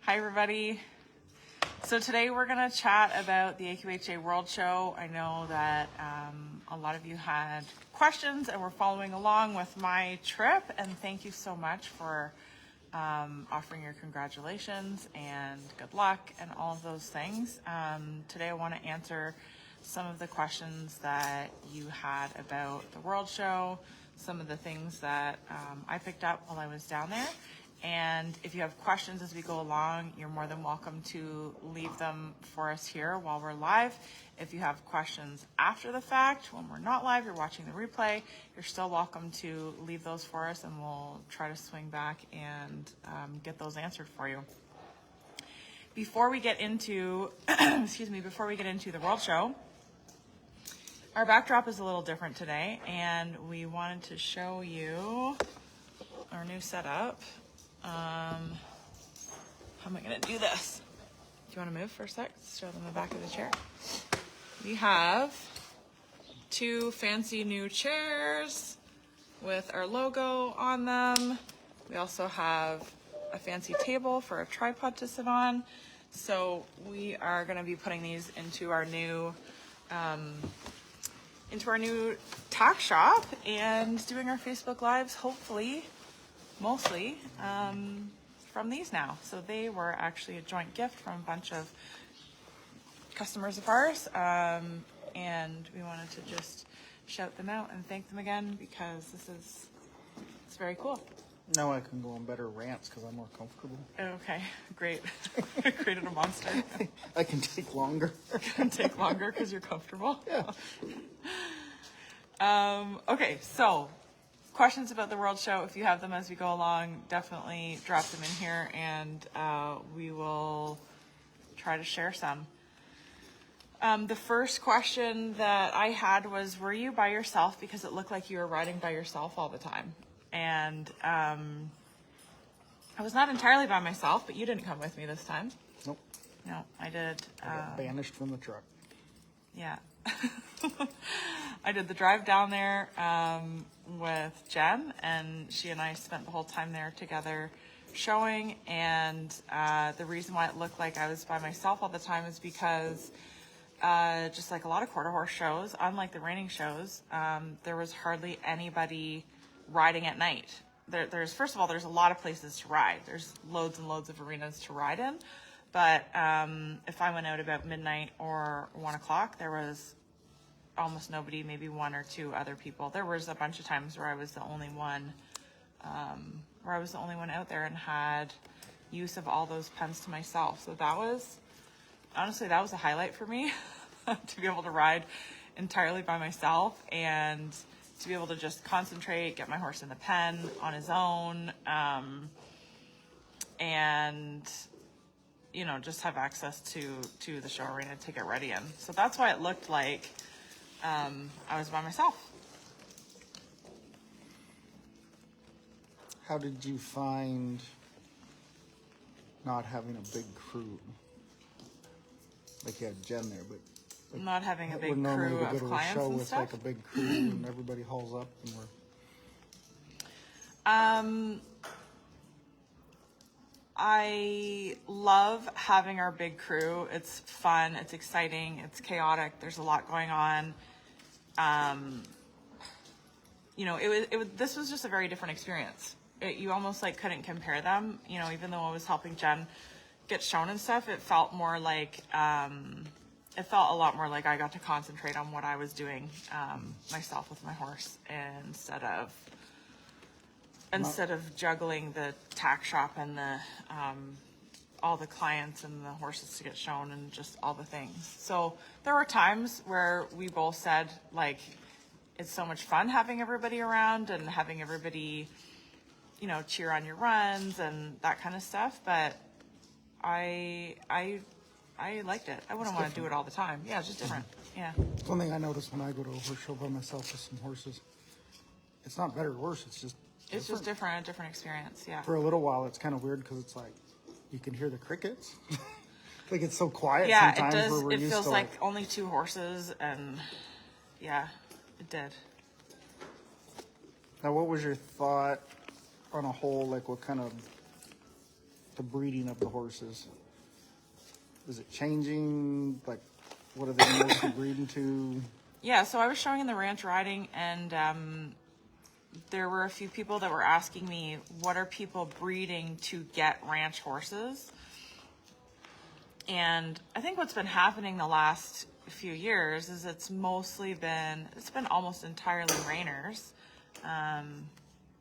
Hi everybody. So today we're going to chat about the AQHA World Show. I know that a lot of you had questions and were following along with my trip, and thank you so much for offering your congratulations and good luck and all of those things. Today I want to answer some of the questions that you had about the World Show, some of the things that I picked up while I was down there. And if you have questions as we go along, you're more than welcome to leave them for us here while we're live. If you have questions after the fact, when we're not live, you're watching the replay, you're still welcome to leave those for us, and we'll try to swing back and get those answered for you. Before we get into, before we get into the World Show, our backdrop is a little different today, and we wanted to show you our new setup. How am I going to do this? Do you want to move for a sec? Show them the back of the chair. We have two fancy new chairs with our logo on them. We also have a fancy table for a tripod to sit on. So we are going to be putting these into our new tack shop and doing our Facebook Lives, hopefully, mostly from these now. So they were actually a joint gift from a bunch of customers of ours, and we wanted to just shout them out and thank them again because it's very cool. Now I can go on better rants because I'm more comfortable. Okay, great. I created a monster. I can take longer. Can take longer because you're comfortable. Yeah. Okay, so questions about the World Show, if you have them as we go along, definitely drop them in here, and we will try to share some. The first question that I had was, were you by yourself? Because it looked like you were riding by yourself all the time. And I was not entirely by myself, but you didn't come with me this time. Nope. No, I did. I got banished from the truck. Yeah. I did the drive down there with Jen, and she and I spent the whole time there together showing. And the reason why it looked like I was by myself all the time is because just like a lot of quarter horse shows, unlike the Reining shows, there was hardly anybody riding at night. There's first of all, there's a lot of places to ride. There's loads and loads of arenas to ride in. But if I went out about midnight or 1 o'clock, there was almost nobody, maybe one or two other people. There was a bunch of times where I was the only one, out there and had use of all those pens to myself. So that was, honestly, that was a highlight for me to be able to ride entirely by myself and to be able to just concentrate, get my horse in the pen on his own, and just have access to the show arena to get ready in. So that's why it looked like I was by myself. How did you find not having a big crew? Like you had Jen there, but like, not having a big normally crew we go of to a clients show and with stuff. like a big crew and everybody hauls up and we're. I love having our big crew. It's fun, it's exciting, it's chaotic. There's a lot going on. This was just a very different experience. You almost like couldn't compare them. Even though I was helping Jen get shown and stuff, it felt more like, it felt a lot more like I got to concentrate on what I was doing myself with my horse instead of juggling the tack shop and the all the clients and the horses to get shown and just all the things. So there were times where we both said, like, it's so much fun having everybody around and having everybody, cheer on your runs and that kind of stuff. But I liked it. I wouldn't want to do it all the time. Yeah, it's just different. Yeah. One thing I noticed when I go to a horse show by myself with some horses, it's not better or worse. It's just different, a different experience. Yeah. For a little while, it's kind of weird because it's like you can hear the crickets. Like it's so quiet. Yeah, sometimes it does. Where we're It used feels to like only two horses, and yeah, it did. Now, what was your thought on a whole? Like, what kind of the breeding of the horses? Is it changing? Like, what are they mostly breeding to? Yeah, so I was showing in the ranch riding, and there were a few people that were asking me, what are people breeding to get ranch horses? And I think what's been happening the last few years is it's been almost entirely reiners,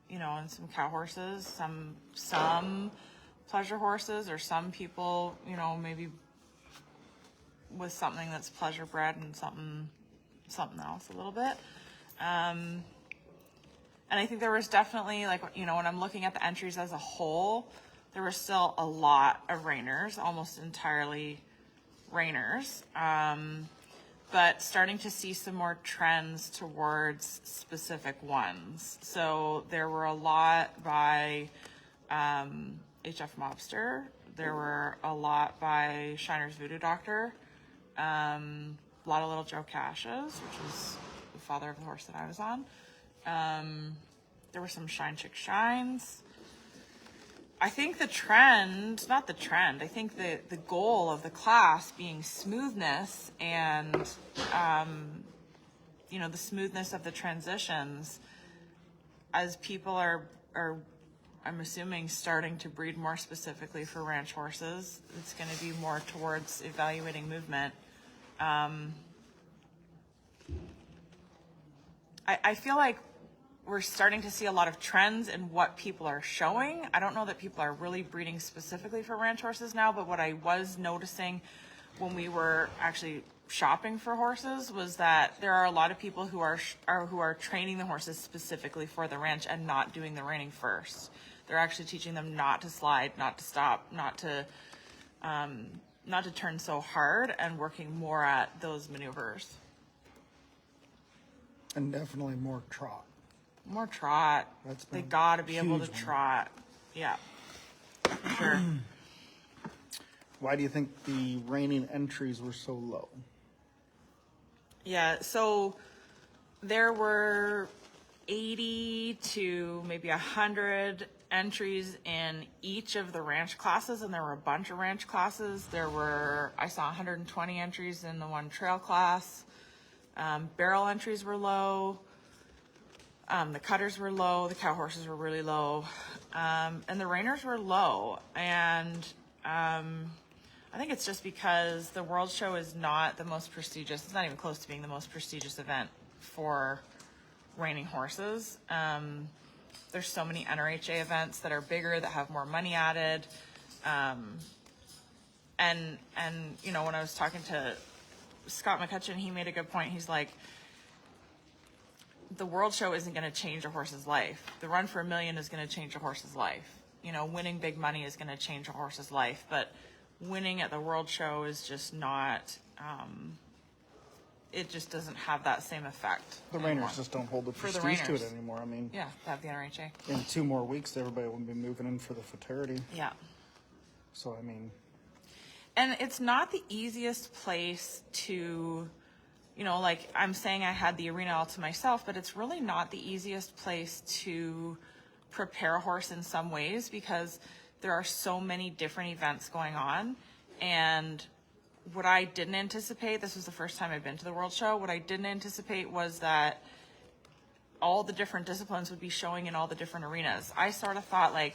you know, and some cow horses, some pleasure horses, or some people, you know, maybe with something that's pleasure bred and something else a little bit. And I think there was definitely, like, you know, when I'm looking at the entries as a whole, there were still a lot of reiners, almost entirely reiners. But starting to see some more trends towards specific ones. So there were a lot by HF Mobster. There were a lot by Shiner's Voodoo Doctor. A lot of little Joe Cash's, which is the father of the horse that I was on. There were some Shine Chick Shines. I think I think the goal of the class being smoothness and, you know, the smoothness of the transitions, as people are, I'm assuming, starting to breed more specifically for ranch horses. It's going to be more towards evaluating movement. I feel like we're starting to see a lot of trends in what people are showing. I don't know that people are really breeding specifically for ranch horses now, but what I was noticing when we were actually shopping for horses was that there are a lot of people who are training the horses specifically for the ranch and not doing the reining first. They're actually teaching them not to slide, not to stop, not to turn so hard, and working more at those maneuvers. And definitely more trot. More trot. They gotta be able to trot. Yeah, for sure. Why do you think the reining entries were so low? Yeah, so there were 80 to maybe 100 entries in each of the ranch classes, and there were a bunch of ranch classes. I saw 120 entries in the one trail class. Barrel entries were low. The cutters were low. The cow horses were really low. And the reiners were low. And I think it's just because the World Show is not the most prestigious. It's not even close to being the most prestigious event for reining horses. There's so many NRHA events that are bigger, that have more money added. And you know, when I was talking to Scott McCutcheon, he made a good point. He's like, the World Show isn't going to change a horse's life. The Run for $1 Million is going to change a horse's life. You know, winning big money is going to change a horse's life, but winning at the World Show is just not, it just doesn't have that same effect. The reiners just don't hold the prestige to it anymore. I mean, yeah, they have the NRHA. In 2 more weeks, everybody will be moving in for the fraternity. Yeah. So, I mean. And it's not the easiest place to, you know, like I'm saying I had the arena all to myself, but it's really not the easiest place to prepare a horse in some ways, because there are so many different events going on. And what I didn't anticipate, this was the first time I've been to the World Show, what I didn't anticipate was that all the different disciplines would be showing in all the different arenas. I sort of thought, like,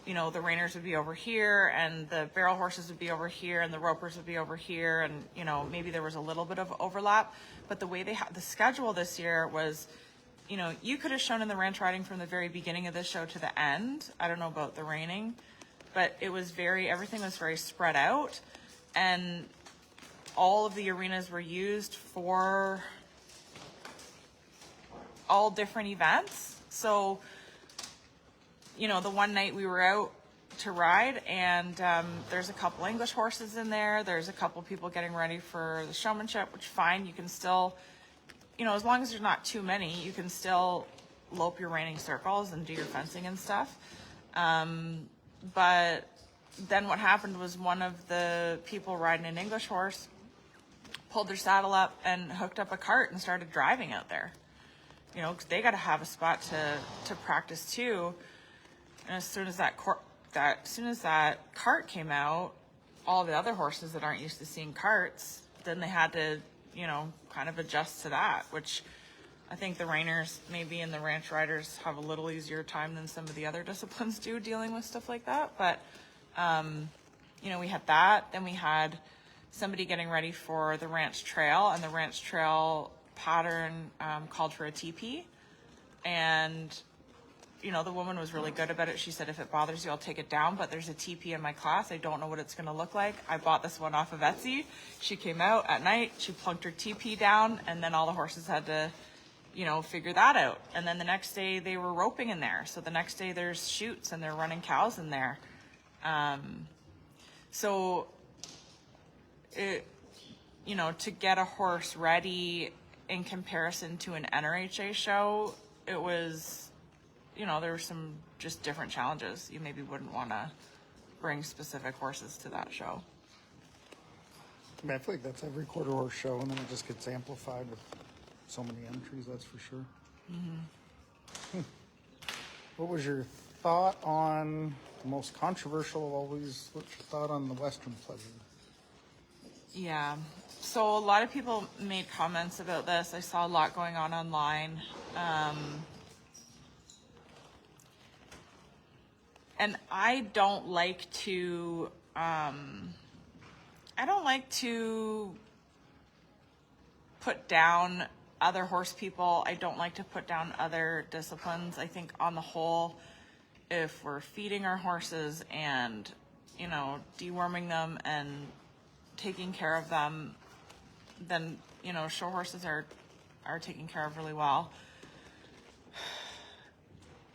you know, the reiners would be over here, and the barrel horses would be over here, and the ropers would be over here, and, you know, maybe there was a little bit of overlap. But the way they had the schedule this year was, you know, you could have shown in the ranch riding from the very beginning of this show to the end. I don't know about the reining, but it was everything was very spread out, and all of the arenas were used for all different events. So, you know, the one night we were out to ride, and there's a couple English horses in there. There's a couple people getting ready for the showmanship, which fine. You can still, you know, as long as there's not too many, you can still lope your reining circles and do your fencing and stuff. But then what happened was one of the people riding an English horse pulled their saddle up and hooked up a cart and started driving out there. You know, 'cause they got to have a spot to practice too. And as soon as that that as soon as that cart came out, all the other horses that aren't used to seeing carts, then they had to, you know, kind of adjust to that, which I think the reiners maybe and the ranch riders have a little easier time than some of the other disciplines do dealing with stuff like that. But, you know, we had that. Then we had somebody getting ready for the ranch trail, and the ranch trail pattern called for a TP. And, you know, the woman was really good about it. She said, if it bothers you, I'll take it down, but there's a TP in my class. I don't know what it's going to look like. I bought this one off of Etsy. She came out at night, she plunked her TP down, and then all the horses had to, you know, figure that out. And then the next day they were roping in there. So the next day there's chutes and they're running cows in there. So it, you know, to get a horse ready in comparison to an NRHA show, it was, you know, there were some just different challenges. You maybe wouldn't want to bring specific horses to that show. I mean, I feel like that's every quarter horse show, and then it just gets amplified with so many entries, that's for sure. What was your thought on the most controversial of all these? What's your thought on the Western Pleasure? Yeah. So a lot of people made comments about this. I saw a lot going on online. And I don't like to put down other horse people. I don't like to put down other disciplines. I think on the whole, if we're feeding our horses and, you know, deworming them and taking care of them, then, you know, show horses are taken care of really well.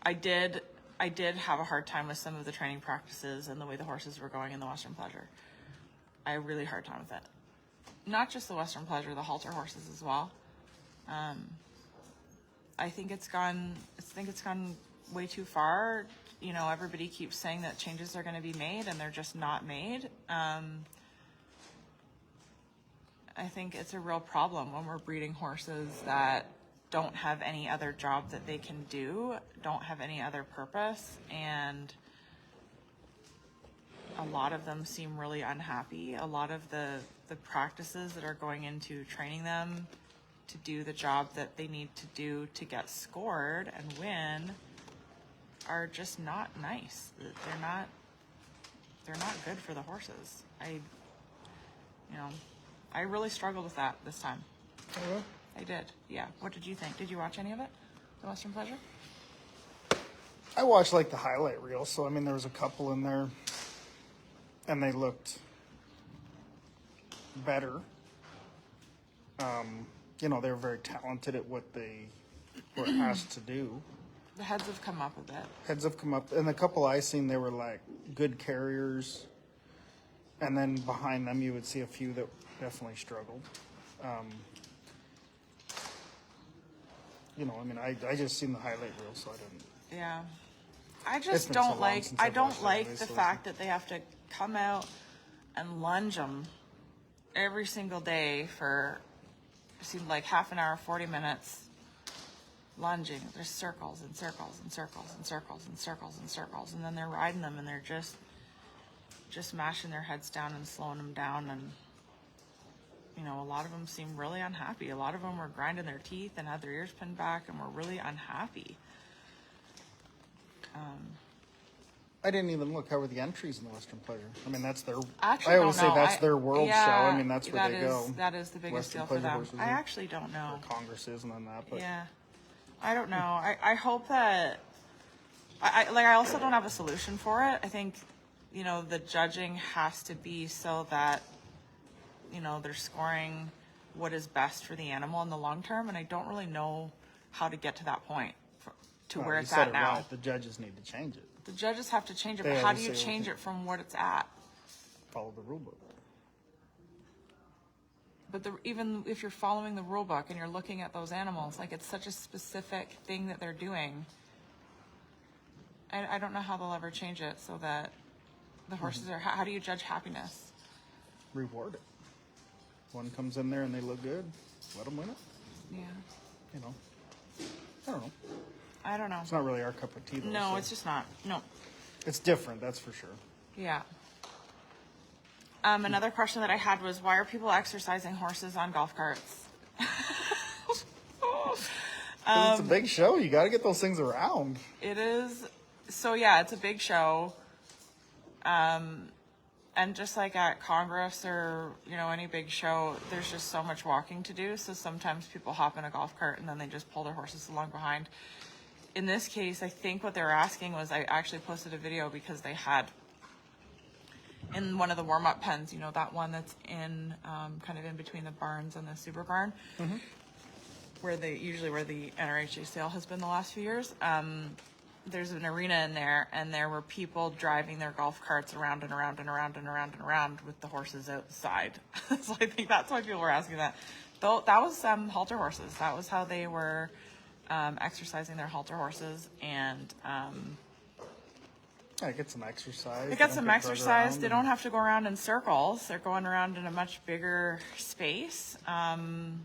I did have a hard time with some of the training practices and the way the horses were going in the Western Pleasure. I had a really hard time with it. Not just the Western Pleasure, the halter horses as well. I think it's gone way too far. You know, everybody keeps saying that changes are going to be made, and they're just not made. I think it's a real problem when we're breeding horses that don't have any other job that they can do, don't have any other purpose, and a lot of them seem really unhappy. A lot of the practices that are going into training them to do the job that they need to do to get scored and win are just not nice. They're not good for the horses. I really struggled with that this time. Oh, well. I did, yeah. What did you think? Did you watch any of it, the Western Pleasure? I watched like the highlight reel, so I mean there was a couple in there, and they looked better. You know, they're very talented at what they were asked to do. The heads have come up a bit. Heads have come up, and the couple I seen, they were like good carriers, and then behind them you would see a few that definitely struggled. You know, I mean, I just seen the highlight reel, so I didn't. Yeah, I It's just been don't so long like. since I I've don't watched like it, the so- fact that they have to come out and lunge them every single day for it seemed like half an hour, 40 minutes. Lunging, there's circles and circles and circles and circles and circles and circles, and then they're riding them and they're just mashing their heads down and slowing them down, and you know, a lot of them seem really unhappy. A lot of them were grinding their teeth and had their ears pinned back and were really unhappy. I didn't even look. How were the entries in the Western Pleasure? I mean, that's their. Actually, I always don't know. say that's their world show. I mean, that's where that they is, go. That is the biggest Western deal for Pleasure them. horses I are- actually don't know. Congress isn't on that, but Yeah, I don't know. I hope that. I also don't have a solution for it. I think, you know, the judging has to be so that, you know, they're scoring what is best for the animal in the long term, and I don't really know how to get to that point to where you it's said at it now. right. The judges need to change it. The judges have to change it, They but how always do you say, change okay. it from what it's at? Follow the rule book. But even if you're following the rule book and you're looking at those animals, like it's such a specific thing that they're doing. I don't know how they'll ever change it so that the horses are. How do you judge happiness? Reward it. One comes in there and they look good. Let them win it. Yeah, You know. I don't know. I don't know. It's not really our cup of tea, though. No, so it's just not. No. It's different, that's for sure. Yeah. Another question that I had was, why are people exercising horses on golf carts? 'Cause it's a big show. You got to get those things around. It is. So yeah, it's a big show. And just like at Congress or, you know, any big show, there's just so much walking to do. So sometimes people hop in a golf cart and then they just pull their horses along behind. In this case, I think what they were asking was, I actually posted a video because they had in one of the warm-up pens, you know, that one that's in kind of in between the barns and the super barn, where they usually where the NRHA sale has been the last few years. There's an arena in there, and there were people driving their golf carts around and around and around and around and around with the horses outside. So I think that's why people were asking that. Though that was halter horses. That was how they were exercising their halter horses, and Yeah, get some exercise. they got some exercise. They don't have to go around in circles. They're going around in a much bigger space, and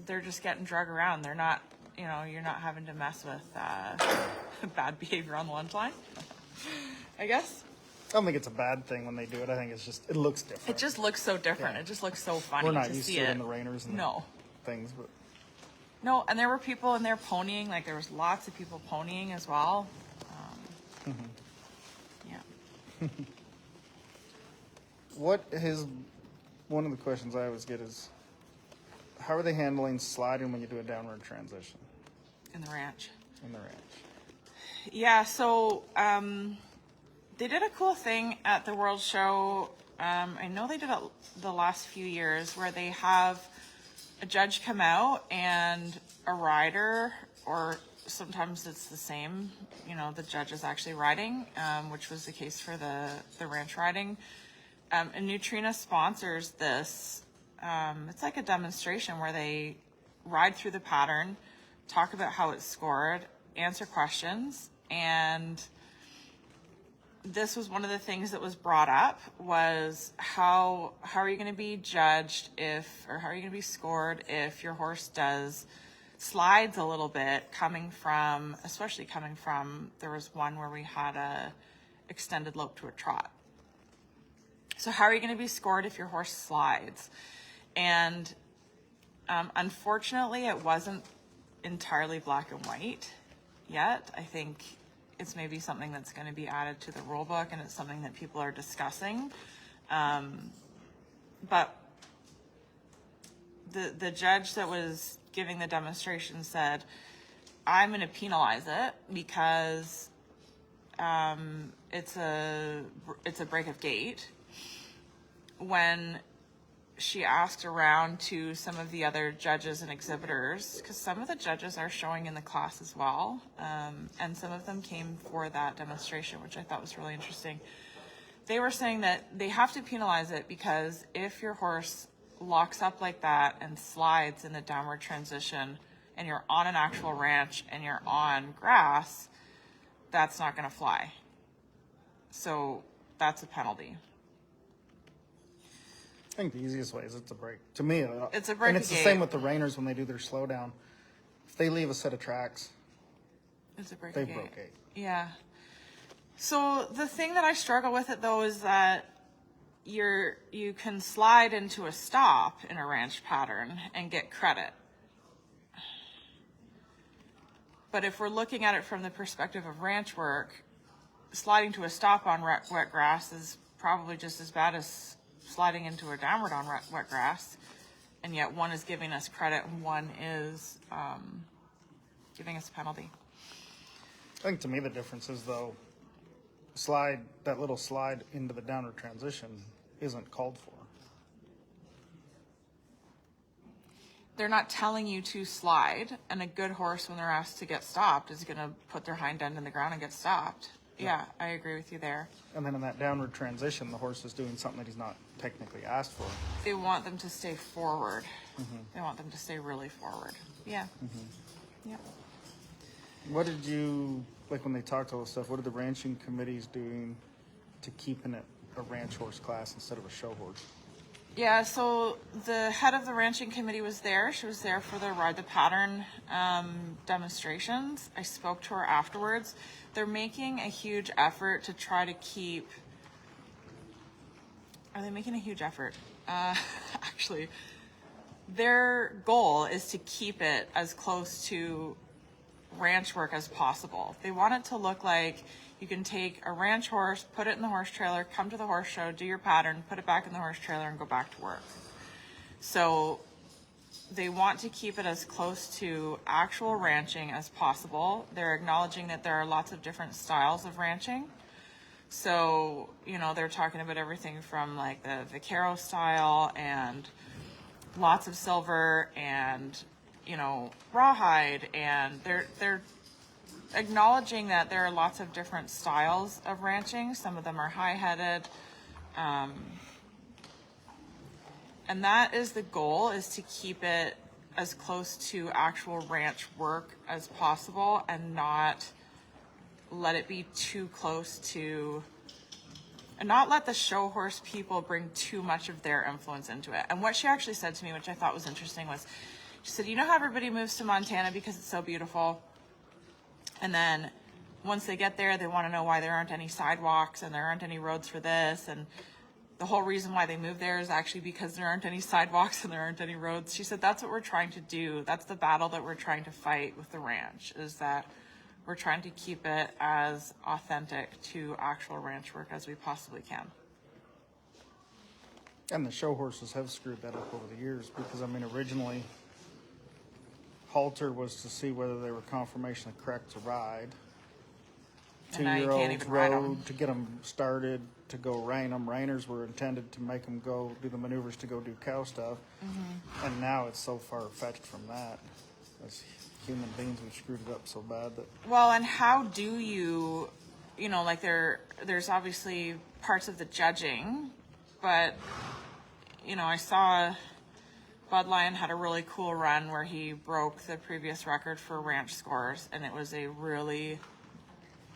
they're just getting drug around. They're not, you know, you're not having to mess with bad behavior on the lunch line, I guess. I don't think it's a bad thing when they do it. I think it's just, it looks different. It just looks so different. Yeah. It just looks so funny We're not to used see to it it. in the Rainers and No. things, but No, and there were people in there ponying. Like, there was lots of people ponying as well. Yeah. one of the questions I always get is, how are they handling sliding when you do a downward transition In the ranch. in the ranch? Yeah, so they did a cool thing at the World Show. I know they did it the last few years, where they have a judge come out and a rider, or sometimes it's the same, you know, the judge is actually riding, which was the case for the ranch riding. And Neutrina sponsors this. It's like a demonstration where they ride through the pattern, talk about how it's scored, answer questions, and this was one of the things that was brought up, was how are you going to be judged or how are you going to be scored if your horse slides a little bit, especially coming from, there was one where we had a extended lope to a trot. So how are you going to be scored if your horse slides? And unfortunately, it wasn't entirely black and white yet. I think it's maybe something that's going to be added to the rule book, and it's something that people are discussing. But the judge that was giving the demonstration said, I'm going to penalize it because it's a break of gait. When she asked around to some of the other judges and exhibitors, because some of the judges are showing in the class as well, and some of them came for that demonstration, which I thought was really interesting. They were saying that they have to penalize it because if your horse locks up like that and slides in the downward transition, and you're on an actual ranch and you're on grass, that's not going to fly. So that's a penalty. I think the easiest way is it's a break. To me, It's a break and it's of the gait. same with the Rainers when they do their slowdown. If they leave a set of tracks, It's a break they of gait. broke gait. Yeah. So the thing that I struggle with it though is that you can slide into a stop in a ranch pattern and get credit. But if we're looking at it from the perspective of ranch work, sliding to a stop on wet grass is probably just as bad as sliding into a downward on wet grass, and yet one is giving us credit and one is giving us a penalty. I think to me the difference is though, that little slide into the downward transition isn't called for. They're not telling you to slide, and a good horse, when they're asked to get stopped, is going to put their hind end in the ground and get stopped. Yeah, I agree with you there. And then in that downward transition, the horse is doing something that he's not technically asked for. They want them to stay forward. They want them to stay really forward. Yeah. Yeah. What did you, like when they talked all this stuff, what are the ranching committees doing to keeping it a ranch horse class instead of a show horse? Yeah, so the head of the ranching committee was there. She was there for the Ride the Pattern demonstrations. I spoke to her afterwards. They're making a huge effort to try to keep... Are they making a huge effort? Actually, their goal is to keep it as close to ranch work as possible. They want it to look like you can take a ranch horse, put it in the horse trailer, come to the horse show, do your pattern, put it back in the horse trailer, and go back to work. So they want to keep it as close to actual ranching as possible. They're acknowledging that there are lots of different styles of ranching. So, you know, they're talking about everything from like the vaquero style and lots of silver and, you know, rawhide, and they're acknowledging that there are lots of different styles of ranching. Some of them are high-headed, and that is the goal, is to keep it as close to actual ranch work as possible and not let it be too close to, and not let the show horse people bring too much of their influence into it. And what she actually said to me, which I thought was interesting, was she said, you know how everybody moves to Montana because it's so beautiful? And then once they get there, they want to know why there aren't any sidewalks and there aren't any roads for this. And the whole reason why they moved there is actually because there aren't any sidewalks and there aren't any roads. She said, that's what we're trying to do. That's the battle that we're trying to fight with the ranch, is that we're trying to keep it as authentic to actual ranch work as we possibly can. And the show horses have screwed that up over the years because, I mean, originally halter was to see whether they were conformation correct to ride. And now you can't even ride 'em. Road to get them started to go rein them. Reiners were intended to make them go do the maneuvers to go do cow stuff. Mm-hmm. And now it's so far fetched from that. As human beings, we've screwed it up so bad that... Well, and how do you know, like there's obviously parts of the judging, but, you know, I saw Bud Lion had a really cool run where he broke the previous record for ranch scores, and it was a really,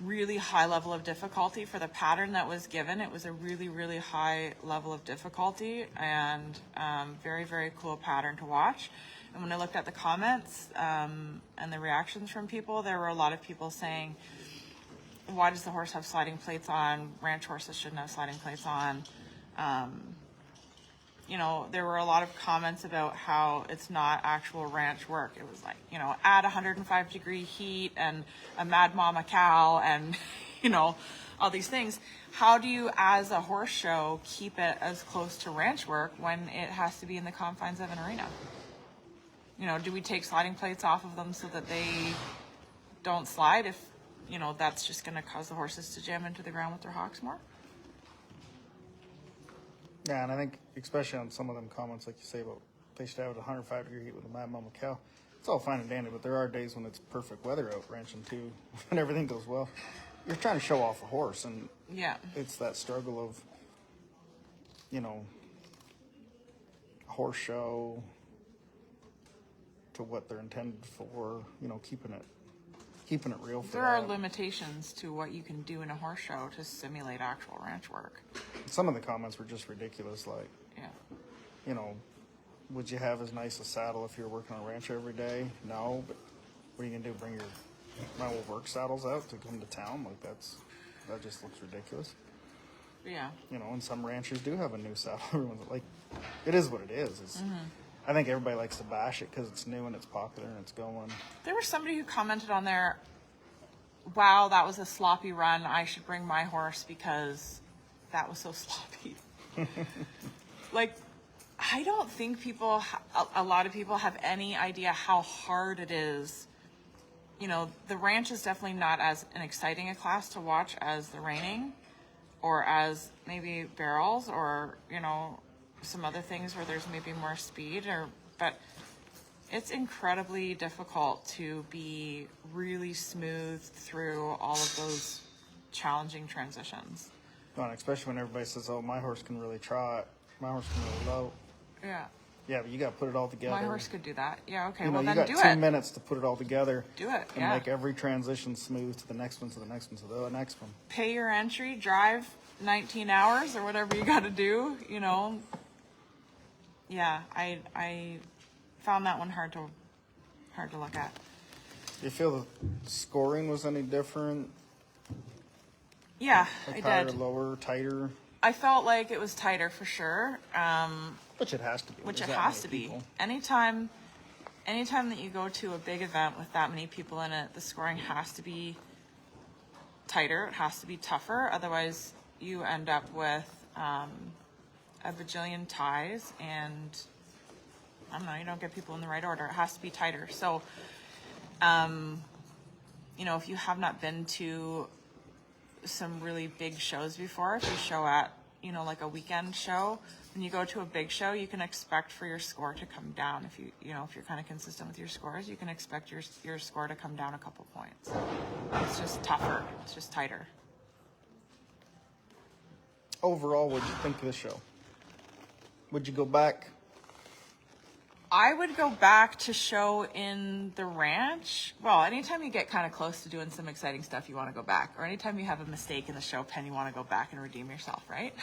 really high level of difficulty for the pattern that was given. It was a really, really high level of difficulty, and very, very cool pattern to watch. And when I looked at the comments and the reactions from people, there were a lot of people saying, why does the horse have sliding plates on? Ranch horses shouldn't have sliding plates on. You know, there were a lot of comments about how it's not actual ranch work. It was like, you know, add 105-degree heat and a mad mama cow and, you know, all these things. How do you, as a horse show, keep it as close to ranch work when it has to be in the confines of an arena? You know, do we take sliding plates off of them so that they don't slide if, you know, that's just going to cause the horses to jam into the ground with their hocks more? Yeah, and I think, especially on some of them comments, like you say, about they should have a 105-degree heat with a mad mama cow. It's all fine and dandy, but there are days when it's perfect weather out ranching too, when everything goes well. You're trying to show off a horse, and yeah, it's that struggle of, you know, a horse show to what they're intended for, you know, keeping it real for there are that. limitations to what you can do in a horse show to simulate actual ranch work. Some of the comments were just ridiculous, like, Yeah. you know, would you have as nice a saddle if you're working on a ranch every day? No, but what are you gonna do? Bring my old work saddles out to come to town? Like that just looks ridiculous. Yeah. You know, and some ranchers do have a new saddle. Everyone's like, it is what it is. It's, I think everybody likes to bash it because it's new and it's popular and it's going. There was somebody who commented on there, wow, that was a sloppy run. I should bring my horse because that was so sloppy. Like, I don't think a lot of people have any idea how hard it is. You know, the ranch is definitely not as an exciting a class to watch as the reining or as maybe barrels or, you know, some other things where there's maybe more speed, but it's incredibly difficult to be really smooth through all of those challenging transitions. Well, especially when everybody says, oh, my horse can really trot, my horse can really low. Yeah. Yeah, but you got to put it all together. My horse could do that. Yeah, okay, you know, well then you do got it. 2 minutes to put it all together. Do it, and make every transition smooth to the next one, to the next one, to the next one. Pay your entry, drive 19 hours or whatever you got to do, you know. Yeah, I found that one hard to look at. Do you feel the scoring was any different? Yeah, Like I higher, did. lower, tighter? I felt like it was tighter for sure. Which it has to be. Which There's it that has many to be. people. Anytime that you go to a big event with that many people in it, the scoring has to be tighter. It has to be tougher. Otherwise, you end up with a bajillion ties, and I don't know, you don't get people in the right order. It has to be tighter. So, you know, if you have not been to some really big shows before, if you show at, you know, like a weekend show, when you go to a big show, you can expect for your score to come down. If you know, if you're kind of consistent with your scores, you can expect your score to come down a couple points. It's just tougher. It's just tighter. Overall, what'd you think of the show? Would you go back? I would go back to show in the ranch. Well, anytime you get kind of close to doing some exciting stuff, you want to go back. Or anytime you have a mistake in the show pen, you want to go back and redeem yourself, right?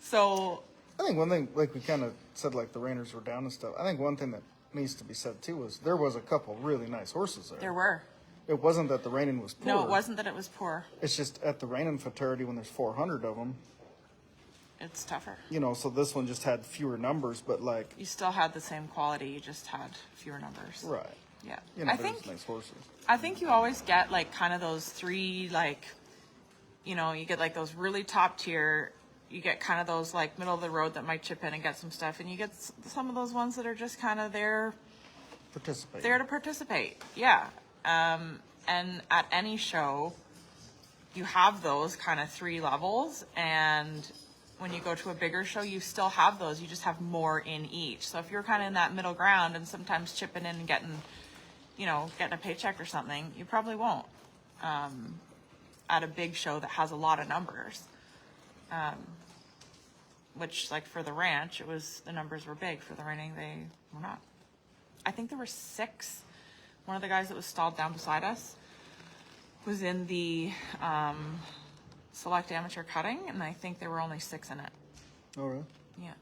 So I think one thing, like we kind of said, like the Rainers were down and stuff. I think one thing that needs to be said too was there was a couple really nice horses there. there were. It wasn't that the Reining was poor. No, it wasn't that it was poor. It's just at the Reining fraternity when there's 400 of them. It's tougher. You know, so this one just had fewer numbers, but like. You still had the same quality, you just had fewer numbers. Right. Yeah. You know, I there's think nice horses. I think you always get like kind of those three, like, you know, you get like those really top tier, you get kind of those like middle of the road that might chip in and get some stuff, and you get some of those ones that are just kind of there to participate. Yeah. And at any show, you have those kind of three levels, and when you go to a bigger show, you still have those. You just have more in each. So if you're kind of in that middle ground and sometimes chipping in and getting a paycheck or something, you probably won't at a big show that has a lot of numbers. Which, like for the ranch, the numbers were big. For the Reining, they were not. I think there were 6. One of the guys that was stalled down beside us was in the select amateur cutting, and I think there were only 6 in it. Oh, really? Yeah.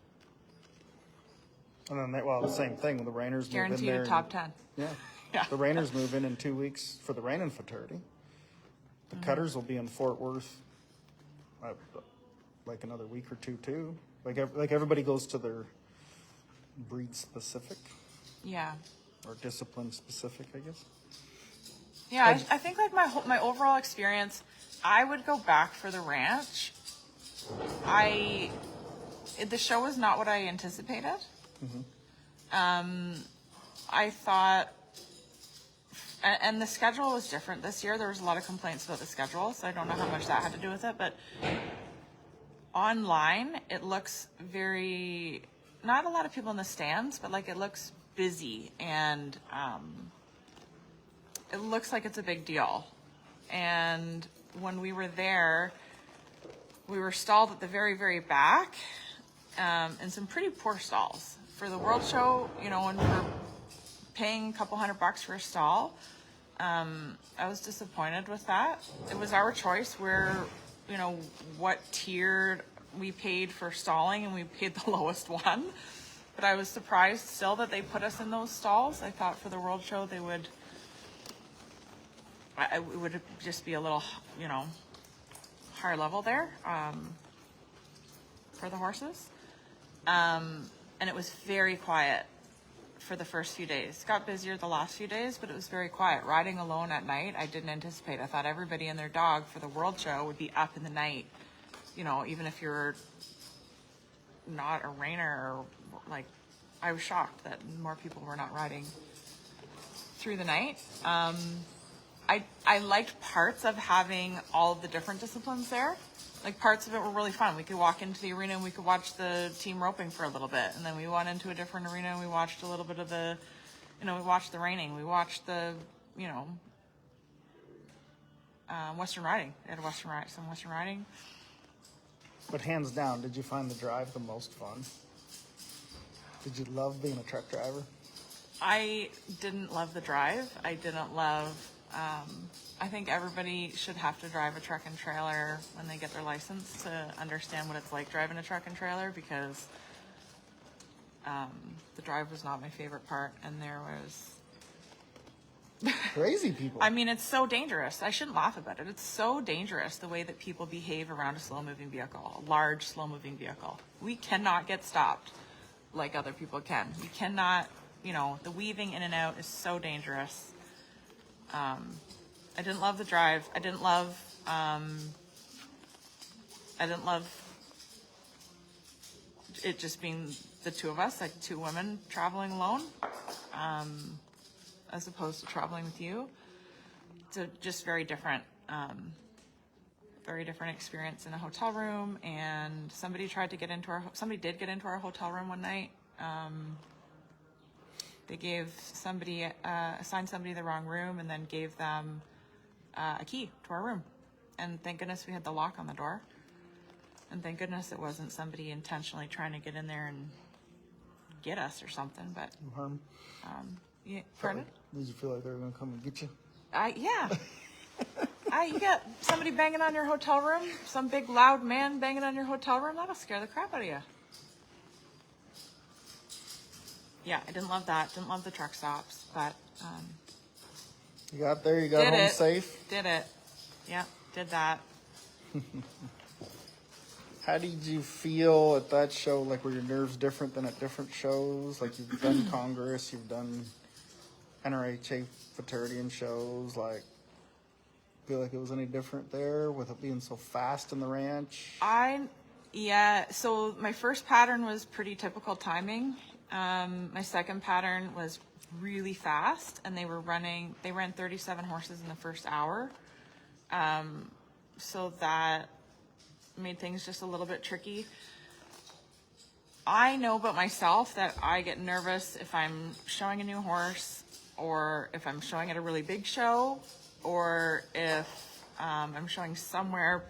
And then, the same thing. The Rainers move in Guaranteed there. a top 10. Yeah. Yeah. The Rainers move in 2 weeks for the Reining fraternity. The Cutters will be in Fort Worth like another week or two, too. Like everybody goes to their breed specific. Yeah. Or discipline specific, I guess. Yeah, I think like my overall experience, I would go back for the ranch. The show was not what I anticipated. I thought, and the schedule was different this year. There was a lot of complaints about the schedule, so I don't know how much that had to do with it. But online, it looks not a lot of people in the stands, but like it looks busy, and it looks like it's a big deal. And when we were there, we were stalled at the very, very back, in some pretty poor stalls. For the World Show, you know, when we're paying a couple $100 for a stall, I was disappointed with that. It was our choice where, you know, what tier we paid for stalling, and we paid the lowest one. But I was surprised still that they put us in those stalls. I thought for the World Show they would, it would just be a little, you know, higher level there for the horses. And it was very quiet for the first few days. It got busier the last few days, but it was very quiet. Riding alone at night, I didn't anticipate. I thought everybody and their dog for the World Show would be up in the night. You know, even if you're not a Rainer, or like, I was shocked that more people were not riding through the night. I liked parts of having all of the different disciplines there. Like, parts of it were really fun. We could walk into the arena and we could watch the team roping for a little bit. And then we went into a different arena and we watched a little bit of the, you know, we watched the Reining. We watched the, you know, Western riding. They had some Western riding. But hands down, did you find the drive the most fun? Did you love being a truck driver? I didn't love the drive. I didn't love, I think everybody should have to drive a truck and trailer when they get their license to understand what it's like driving a truck and trailer, because The drive was not my favorite part, and there was Crazy people. I mean, it's so dangerous. I shouldn't laugh about it. It's so dangerous the way that people behave around a slow-moving vehicle, a large, slow-moving vehicle. We cannot get stopped like other people can. We cannot, you know, the weaving in and out is so dangerous. I didn't love the drive. I didn't love it just being the two of us, like two women traveling alone. As opposed to traveling with you. It's a just very different experience in a hotel room. And somebody did get into our hotel room one night. They gave assigned somebody the wrong room, and then gave them a key to our room. And thank goodness we had the lock on the door. And thank goodness it wasn't somebody intentionally trying to get in there and get us or something. But Harm. yeah, pardon? Did you feel like they were gonna come and get you? Yeah. You got somebody banging on your hotel room, some big loud man banging on your hotel room, that'll scare the crap out of you. Yeah, I didn't love that. Didn't love the truck stops, but You got there, you got home safe. Did it. Yeah, did that. How did you feel at that show? Like, were your nerves different than at different shows? Like, you've done Congress, you've done NRHA Fraternian shows. Like, feel like it was any different there with it being so fast in the ranch? Yeah, so my first pattern was pretty typical timing. My second pattern was really fast, and they ran 37 horses in the first hour. So that made things just a little bit tricky. I know about myself that I get nervous if I'm showing a new horse, or if I'm showing at a really big show, or if I'm showing somewhere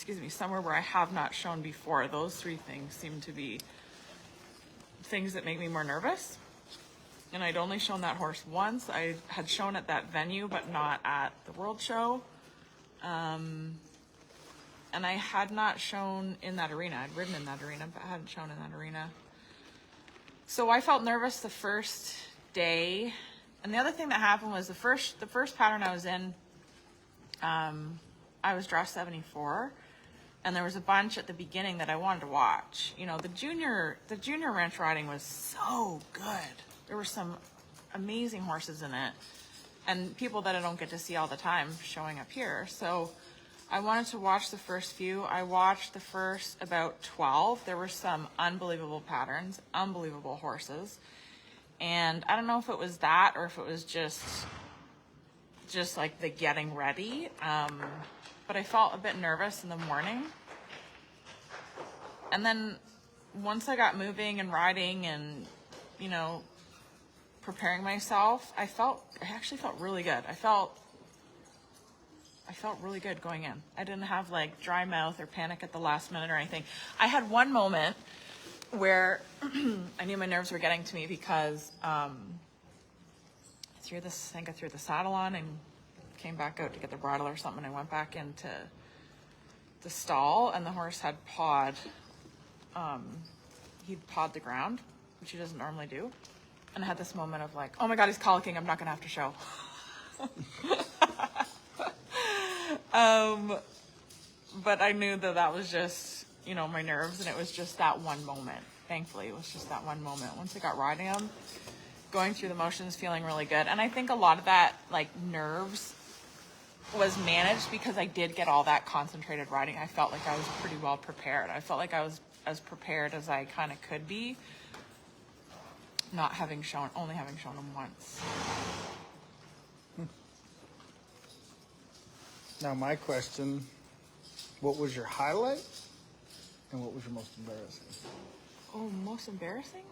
where I have not shown before. Those three things seem to be things that make me more nervous. And I'd only shown that horse once. I had shown at that venue, but not at the World Show. And I had not shown in that arena. I'd ridden in that arena, but I hadn't shown in that arena. So I felt nervous the first day. And the other thing that happened was the first pattern I was in, I was draw 74, and there was a bunch at the beginning that I wanted to watch. You know, the junior ranch riding was so good. There were some amazing horses in it, and people that I don't get to see all the time showing up here. So I wanted to watch the first few. I watched the first about 12. There were some unbelievable patterns, unbelievable horses. And I don't know if it was that or if it was just like the getting ready. But I felt a bit nervous in the morning. And then once I got moving and riding and, you know, preparing myself, I actually felt really good. I felt really good going in. I didn't have like dry mouth or panic at the last minute or anything. I had one moment where I knew my nerves were getting to me because I threw the saddle on and came back out to get the bridle or something. I went back into the stall, and the horse had pawed. He'd pawed the ground, which he doesn't normally do. And I had this moment of like, oh my God, he's colicking. I'm not gonna have to show. But I knew that was just, you know, my nerves, and it was just that one moment. Thankfully, it was just that one moment. Once I got riding him, going through the motions, feeling really good. And I think a lot of that, like, nerves was managed because I did get all that concentrated riding. I felt like I was pretty well prepared. I felt like I was as prepared as I kind of could be, only having shown him once. Now, my question, what was your highlight and what was your most embarrassing? Oh, most embarrassing?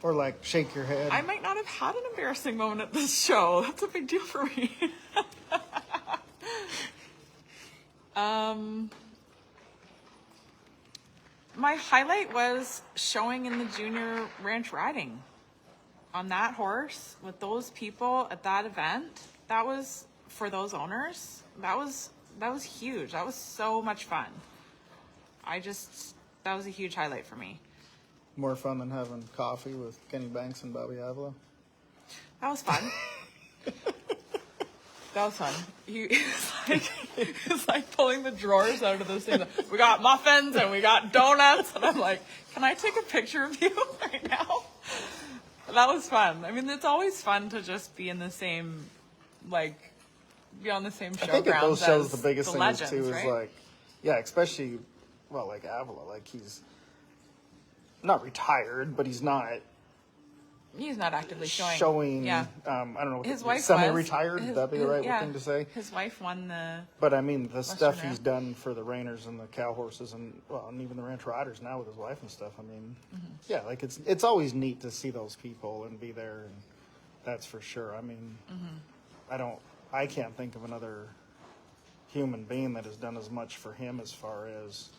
Or like shake your head. I might not have had an embarrassing moment at this show. That's a big deal for me. My highlight was showing in the junior ranch riding on that horse with those people at that event. That was, for those owners, that was huge. That was so much fun. That was a huge highlight for me. More fun than having coffee with Kenny Banks and Bobby Avila. That was fun. That was fun. It's like pulling the drawers out of those things. We got muffins and we got donuts, and I'm like, can I take a picture of you right now? That was fun. I mean, it's always fun to just be in the same, like, be on the same showgrounds. I think at those shows, the biggest thing legends, is too right? is like, yeah, especially, well, like Avila, like he's not retired, but he's not actively showing. Yeah. I don't know. His wife semi-retired. was. That'd be the right thing to say. His wife won the. But I mean, the stuff Western he's done for the reiners and the cow horses and even the ranch riders now with his wife and stuff. I mean, yeah, like it's always neat to see those people and be there, and that's for sure. I mean, I can't think of another human being that has done as much for him as far as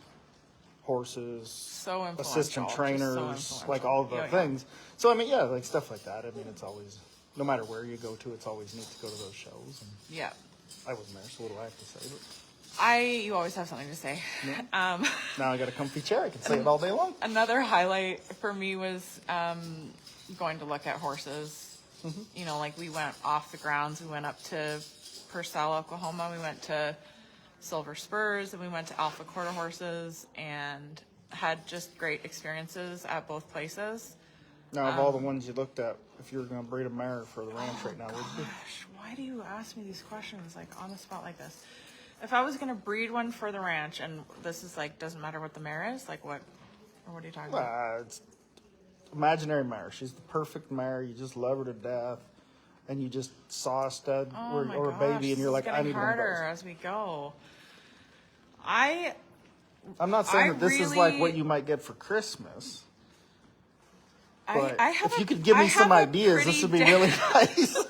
horses, So influential, assistant just so trainers, influential. like all the Yeah. things. So I mean, yeah, like stuff like that. I mean, it's always, no matter where you go to, it's always neat to go to those shows. And Yeah. I wasn't there, so what do I have to say? But You always have something to say. now I got a comfy chair. I can say it all day long. Another highlight for me was going to look at horses. You know, like we went off the grounds. We went up to Purcell, Oklahoma. We went to Silver Spurs, and we went to Alpha Quarter Horses, and had just great experiences at both places. Now, of all the ones you looked at, if you were going to breed a mare for the ranch right now, would you? Gosh, why do you ask me these questions like on the spot like this? If I was going to breed one for the ranch, and this is like, doesn't matter what the mare is, like what are you talking about? It's imaginary mare. She's the perfect mare. You just love her to death, and you just saw a stud Oh my or a gosh, baby, and you're this is like, I getting need one of harder those. as we go. I'm not saying I that this is like really- what you might get for Christmas. But I have if you could give me some ideas, this would be really nice. a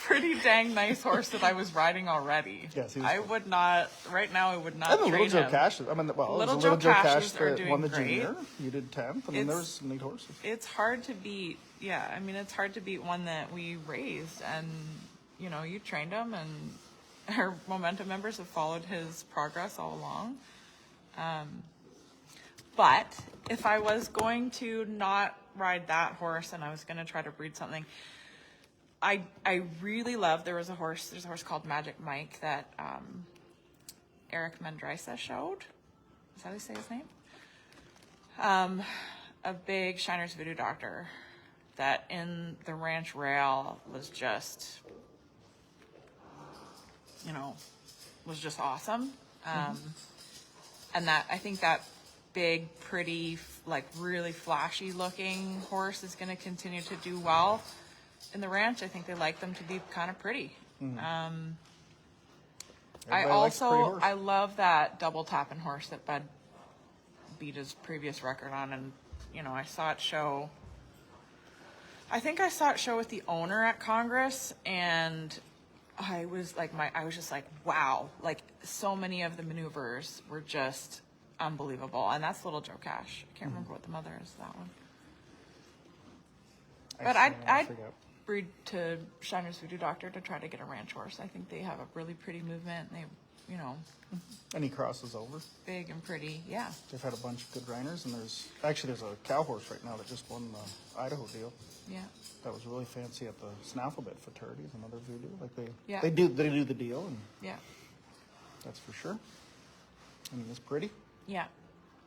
pretty dang nice horse that I was riding already. Yes, he was I good. would not, right now I would not And the train Little Joe him. Cash. I mean, well, Little it was a Little Joe Joe Cash Cashes are that won the doing great. junior. You did 10th. I mean, there It's- was some neat horses. It's hard to beat, yeah, I mean, it's hard to beat one that we raised, and, you know, you trained him, and our Momentum members have followed his progress all along. But if I was going to not ride that horse and I was going to try to breed something, I really love, there's a horse called Magic Mike that Eric Mendrisa showed. Is that how you say his name? A big Shiner's Voodoo Doctor that in the ranch rail was just, you know, was just awesome. And that, I think that big, pretty, like really flashy looking horse is going to continue to do well in the ranch. I think they like them to be kind of pretty. I Everybody likes a pretty horse. I love that double tapping horse that Bud beat his previous record on. And, you know, I saw it show with the owner at Congress, and I was just like, wow, like so many of the maneuvers were just unbelievable. And that's Little Joe Cash. I can't remember what the mother is, that one. But I'd forget. breed to Shiner's Voodoo Doctor to try to get a ranch horse. I think they have a really pretty movement, and they, you know, And he crosses over. big and pretty. Yeah. They've had a bunch of good reiners, and there's a cow horse right now that just won the Idaho deal. Yeah. That was really fancy at the Snafflebit fraternity. Is another voodoo. Like Yeah. they do the deal, and Yeah. that's for sure. I mean, it's pretty. Yeah.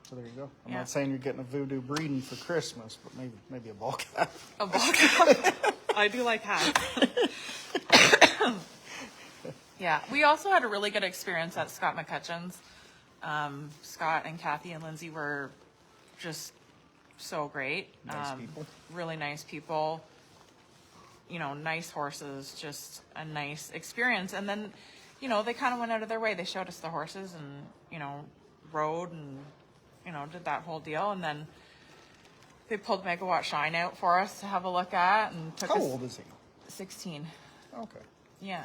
So there you go. I'm Yeah. not saying you're getting a voodoo breeding for Christmas, but maybe a ball calf. A ball cap. I do like hats. Yeah. We also had a really good experience at Scott McCutcheon's. Scott and Kathy and Lindsay were just so great. Nice people. Really nice people. You know, nice horses, just a nice experience. And then, you know, they kind of went out of their way. They showed us the horses and, you know, rode and, you know, did that whole deal. And then they pulled Megawatt Shine out for us to have a look at, and took How us old is he? 16. Okay. Yeah.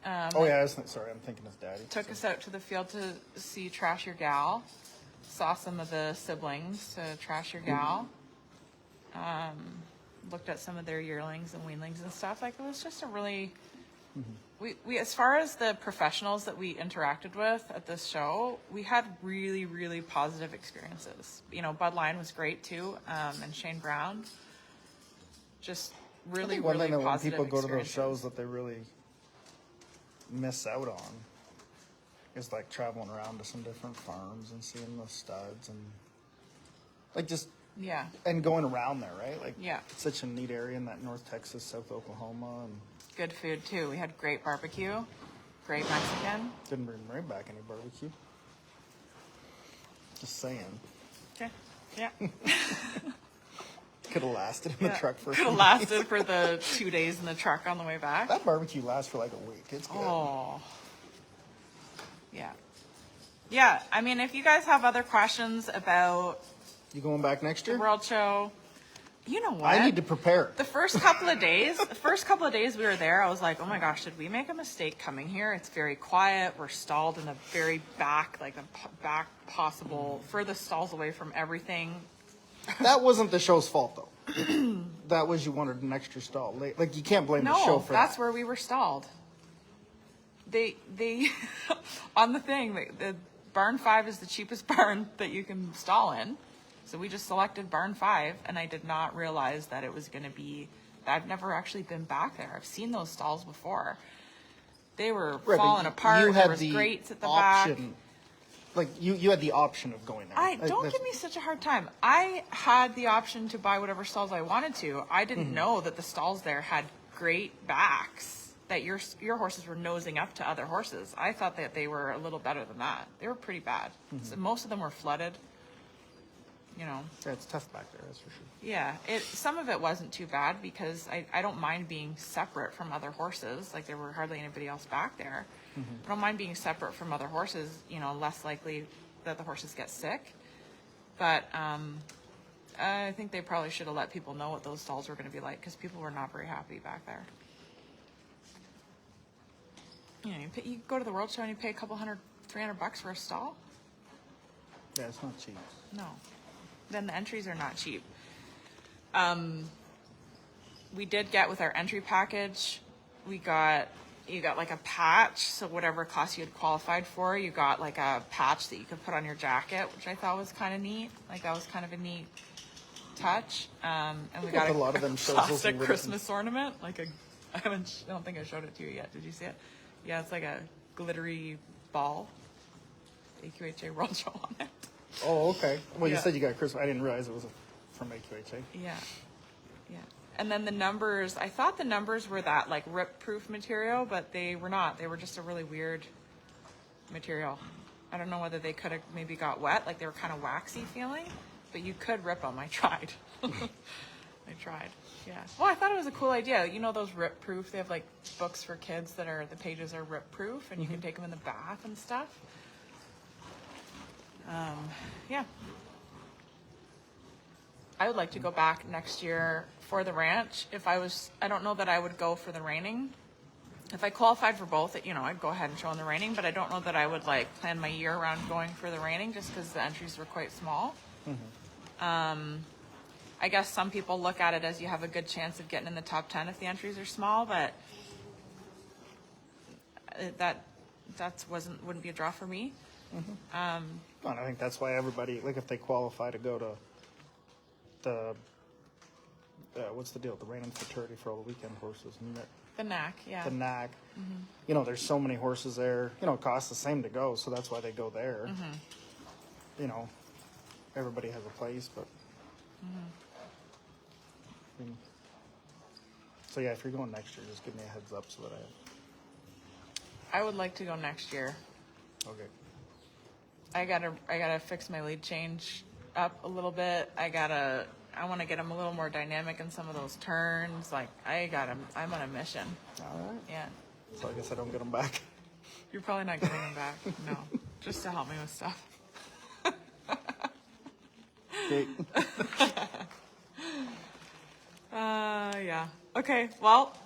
Oh yeah, sorry, I'm thinking his daddy. Took us out to the field to see Trash Your Gal. Saw some of the siblings to Trash Your Gal. Looked at some of their yearlings and weanlings and stuff. Like, it was just a really We as far as the professionals that we interacted with at this show, we had really, really positive experiences. You know, Bud Lion was great too, and Shane Brown. Just really, I think one really thing that when positive people go to those experiences. shows that they really miss out on is like traveling around to some different farms and seeing the studs and like just Yeah, and going around there, right? Like Yeah. it's such a neat area in that North Texas, South Oklahoma, and good food too. We had great barbecue, great Mexican. didn't bring back any barbecue. Just saying, Okay, yeah. could have lasted in the truck for a Could few have lasted for the 2 days in the truck on the way back. That barbecue lasts for like a week. It's good. Oh, yeah. Yeah, I mean, if you guys have other questions about You going back next year? the World Show, you know what? I need to prepare. The first couple of days we were there, I was like, oh my gosh, did we make a mistake coming here? It's very quiet. We're stalled in the very back, like the back possible, furthest stalls away from everything. That wasn't the show's fault though. That was you wanted an extra stall. Like you can't blame the show No, for that's that. where we were stalled. They on the thing, the barn 5 is the cheapest barn that you can stall in. So we just selected barn 5, and I did not realize that it was going to be. I've never actually been back there. I've seen those stalls before. They were Right, but falling apart. You There had was the grates at the back. option. Like you had the option of going there. I don't give me such a hard time. I had the option to buy whatever stalls I wanted to. I didn't know that the stalls there had great backs, that your horses were nosing up to other horses. I thought that they were a little better than that. They were pretty bad. So most of them were flooded. You know. Yeah, it's tough back there, that's for sure. Yeah, some of it wasn't too bad because I don't mind being separate from other horses. Like there were hardly anybody else back there. I don't mind being separate from other horses, you know, less likely that the horses get sick. But I think they probably should have let people know what those stalls were going to be like because people were not very happy back there. You know, you go to the World Show and you pay a couple $300 for a stall. Yeah, it's not cheap. No. Then the entries are not cheap. We did get with our entry package, you got like a patch, so whatever class you had qualified for, you got like a patch that you could put on your jacket, which I thought was kind of neat. Like that was kind of a neat touch. And we got a lot of them shows those plastic little- Christmas ornament, like I don't think I showed it to you yet. Did you see it? Yeah, it's like a glittery ball. AQHA World Show on it. Oh, okay. Well, you Yeah. said you got Christmas. I didn't realize it was from AQHA. Yeah. Yeah. And then the numbers, I thought the numbers were that like rip-proof material, but they were not. They were just a really weird material. I don't know whether they could have maybe got wet, like they were kind of waxy feeling, but you could rip them. I tried. I tried. Yeah. Well, I thought it was a cool idea. You know those rip-proof, they have like books for kids that are, the pages are rip-proof and you can take them in the bath and stuff. Yeah. I would like to go back next year for the ranch. I don't know that I would go for the Reining. If I qualified for both, you know, I'd go ahead and show in the Reining, but I don't know that I would like plan my year around going for the Reining just because the entries were quite small. I guess some people look at it as you have a good chance of getting in the top 10 if the entries are small, but that wouldn't be a draw for me. Well, and I think that's why everybody, like if they qualify to go to the, what's the deal? The Reining fraternity for all the weekend horses. The knack, yeah. The NAC. You know, there's so many horses there. You know, it costs the same to go, so that's why they go there. You know, everybody has a place, but. I mean, so yeah, if you're going next year, just give me a heads up so that I would like to go next year. Okay. I gotta fix my lead change up a little bit. I want to get them a little more dynamic in some of those turns. Like I'm on a mission. All right. Yeah. So I guess I don't get them back. You're probably not getting them back. No. Just to help me with stuff. Okay. Yeah. Okay. Well,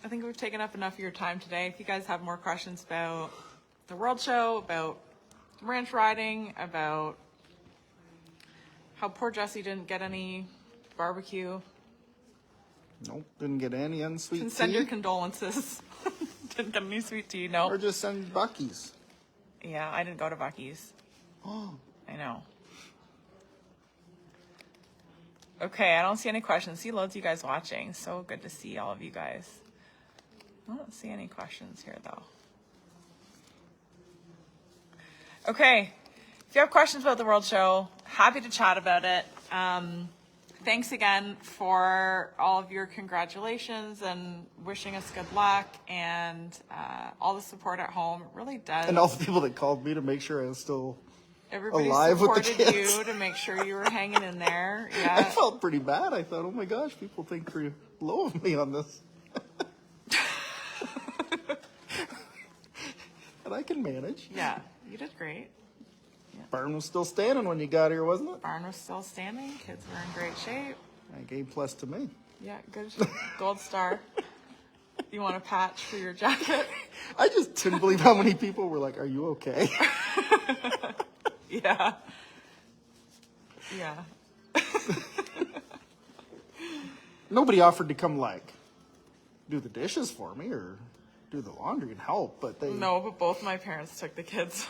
I think we've taken up enough of your time today. If you guys have more questions about the World Show, about ranch riding, about how poor Jesse didn't get any barbecue, Nope, didn't get any unsweet send your tea. condolences Didn't get any sweet tea, no. Or just send Buc-ee's. Yeah, I didn't go to Buc-ee's. Oh. I know. Okay, I don't see any questions. See loads of you guys watching. So good to see all of you guys. I don't see any questions here, though. Okay, if you have questions about the World Show, happy to chat about it. Thanks again for all of your congratulations and wishing us good luck and all the support at home. It really does. And all the people that called me to make sure I was still Everybody alive with the supported kids. you to make sure you were hanging in there. I Yeah. felt pretty bad. I thought, oh my gosh, people think pretty low of me on this. And I can manage. Yeah, you did great. Barn was still standing when you got here, wasn't it? Barn was still standing. Kids were in great shape. A plus to me. Yeah, good. Gold star. You want a patch for your jacket? I just couldn't believe how many people were like, are you okay? Yeah. Yeah. Nobody offered to come, like, do the dishes for me or do the laundry and help, but they... No, but both my parents took the kids.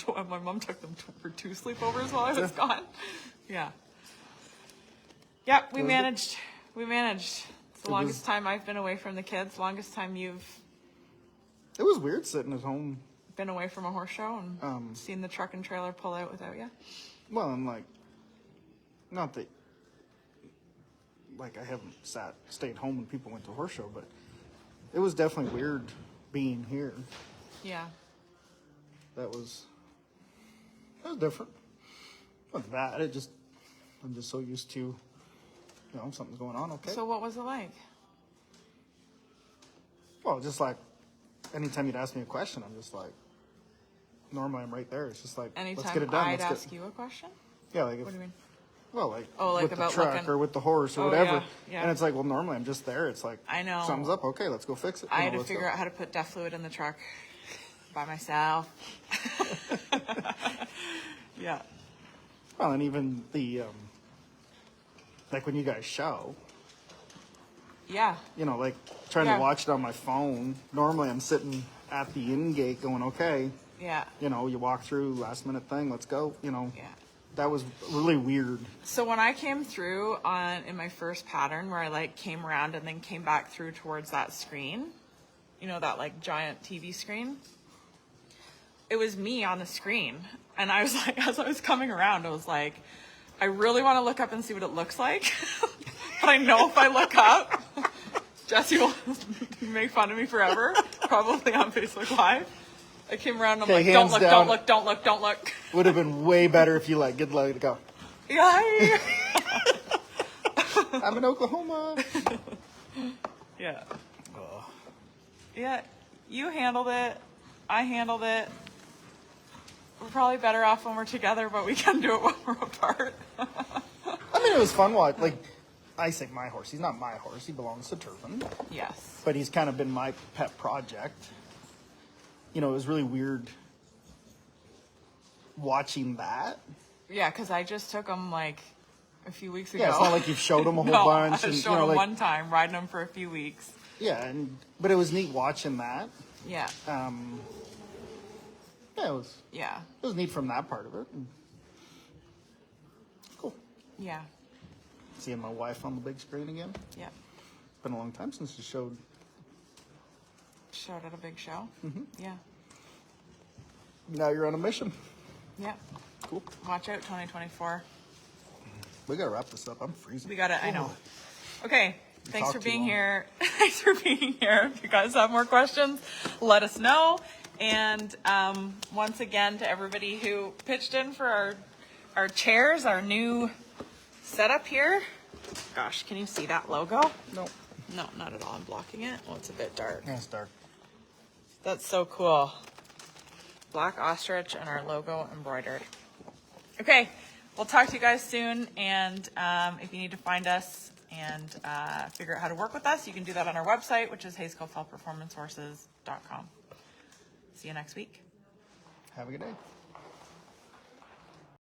My mom took them for 2 sleepovers while I was gone. Yeah. Yeah, we managed. We managed. It's the longest time I've been away from the kids. Longest time you've It was weird sitting at home. been away from a horse show and seen the truck and trailer pull out without you. Well, I'm like, not that, like, I haven't stayed home when people went to a horse show, but it was definitely weird being here. Yeah. That was different. Not bad. I'm just so used to, you know, something's going on. Okay. So what was it like? Well, just like anytime you'd ask me a question, I'm just like, normally I'm right there. It's just like, Anytime let's get it done. I'd ask you a question? Yeah, like if, What do you mean? well, like, like with the about truck looking- or with the horse or Oh, whatever. yeah, yeah. And it's like, well, normally I'm just there. It's like, I know. something's up. Okay, let's go fix it. I You had know, to let's figure go. out how to put DEF fluid in the truck by myself. Yeah. Well, and even the, like when you guys show, Yeah. you know, like trying Yeah. to watch it on my phone. Normally I'm sitting at the in gate going, okay, Yeah. you know, you walk through, last minute thing, let's go, you know. Yeah. That was really weird. So when I came through in my first pattern where I like came around and then came back through towards that screen, you know, that like giant TV screen, it was me on the screen. And I was like, as I was coming around, I was like, I really want to look up and see what it looks like. But I know if I look up, Jesse will make fun of me forever, probably on Facebook Live. I came around and I'm Okay, like, don't hands look, down. don't look, don't look, don't look. Would have been way better if you like, good luck to go. Yeah. I'm in Oklahoma. Yeah. Yeah, you handled it. I handled it. We're probably better off when we're together, but we can do it when we're apart. I mean, it was fun watching. Like, I say my horse. He's not my horse. He belongs to Turpin. Yes. But he's kind of been my pet project. You know, it was really weird watching that. Yeah, because I just took him like a few weeks ago. Yeah, it's not like you've showed him a whole No, bunch. I And, showed you know, him like, one time, riding him for a few weeks. Yeah, but it was neat watching that. Yeah. Yeah, it Yeah. was neat from that part of it. And cool. Yeah. Seeing my wife on the big screen again. Yeah. Been a long time since she showed. Showed at a big show. Mm-hmm. Yeah. Now you're on a mission. Yeah. Cool. Watch out, 2024. We gotta wrap this up. I'm freezing. We got it. I know. Okay. Thanks talked for too being long. here. Thanks for being here. If you guys have more questions, let us know. And once again, to everybody who pitched in for our chairs, our new setup here. Gosh, can you see that logo? No. No, not at all. I'm blocking it. Well, it's a bit dark. Yeah, it's dark. That's so cool. Black ostrich and our logo embroidered. Okay, we'll talk to you guys soon. And if you need to find us and figure out how to work with us, you can do that on our website, which is hayscofeldperformancehorses.com. See you next week. Have a good day.